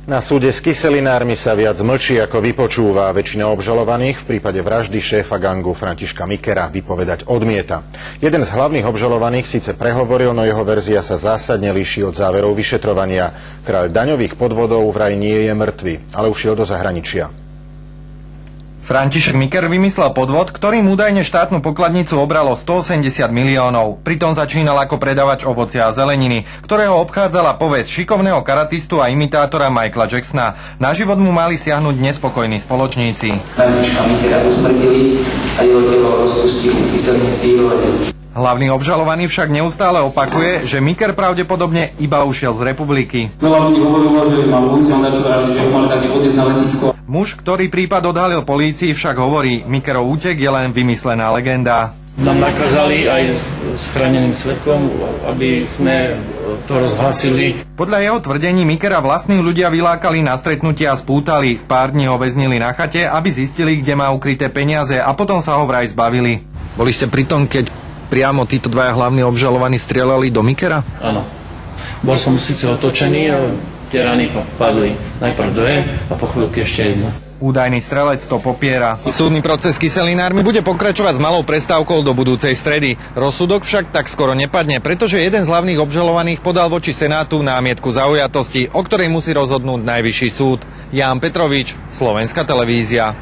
Na súde s kyselinármi sa viac mlčí ako vypočúva. Väčšina obžalovaných v prípade vraždy šéfa gangu Františka Mikera vypovedať odmieta. Jeden z hlavných obžalovaných síce prehovoril, no jeho verzia sa zásadne líši od záverov vyšetrovania. Kráľ daňových podvodov vraj nie je mŕtvy, ale ušiel do zahraničia. František Miker vymyslel podvod, ktorým údajne štátnu pokladnicu obralo 180 miliónov. Pritom začínal ako predavač ovocia a zeleniny, ktorého obchádzala povesť šikovného karatistu a imitátora Michaela Jacksona. Na život mu mali siahnuť nespokojní spoločníci. Františka Mikera usmrtili a jeho telo rozpustili kyselným sírovom. Hlavný obžalovaný však neustále opakuje, že Miker pravdepodobne iba ušiel z republiky. Veľa ľudí hovorilo, že mal policajt začúvali, že ho mali tak odísť na letisko. Muž, ktorý prípad odhalil polícii, však hovorí, Mikerov útek je len vymyslená legenda. Nám nakázali aj s chráneným svedkom, aby sme to rozhlasili. Podľa jeho tvrdení Mikera vlastní ľudia vylákali na stretnutia a spútali. Pár dní ho väznili na chate, aby zistili, kde má ukryté peniaze, a potom sa ho vraj zbavili. Boli ste pri tom, keď priamo títo dvaja hlavní obžalovaní strieľali do Mikera? Áno. Bol som síce otočený a tie rany padli. Najprv dve a po chvíľke ešte jedna. Údajný strelec to popiera. Súdny proces s kyselinármi bude pokračovať s malou prestávkou do budúcej stredy. Rozsudok však tak skoro nepadne, pretože jeden z hlavných obžalovaných podal voči Senátu námietku zaujatosti, o ktorej musí rozhodnúť Najvyšší súd. Ján Petrovič, Slovenská televízia.